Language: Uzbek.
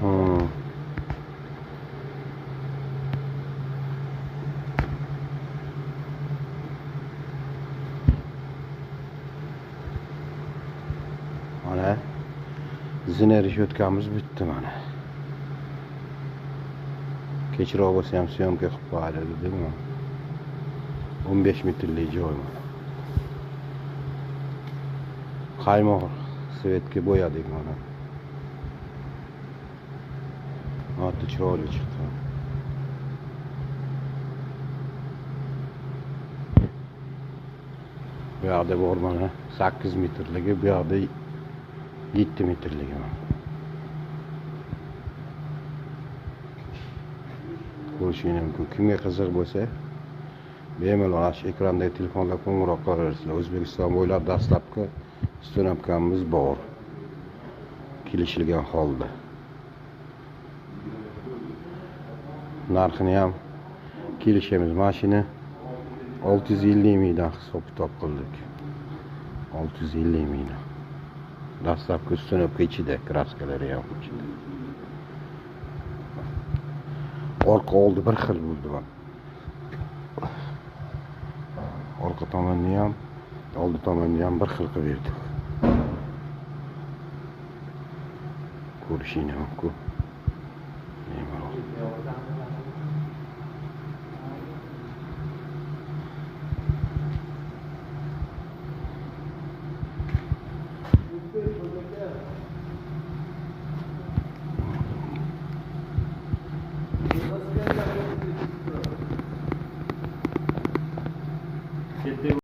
Hmm. Mana zinerish o'tganimiz bitti mana. Kechroq bo'lsa ham syomka qilib qo'yadi dedim. 15 metrlik joy mana. Qaymoq svetga bo'yadik mana. Oti chiroyli chiqdi. Bu yoqda bor mana 8 metrligi, bu yoqda 7 metrligi mana. Ko'rishingiz mumkin. Kimga qiziq bo'lsa, bemalol shu ekrandagi telefonga qo'ng'iroq qilaversizlar. O'zbekiston bo'ylab dastlabki sto'napkamiz bor. Kelishilgan holda. Narxini ham kelishamiz. Mashina 650 mingdan hisob-kitob qildik. 650 mingdan. Dastlabki sto'napka ichida, kraskalari ham ichida. Orqa oldi bir xil bo'ldi mana. Orqa tomonni ham, oldi tomonni ham bir xil qilib berdik. Ko'rishingiz mumkin.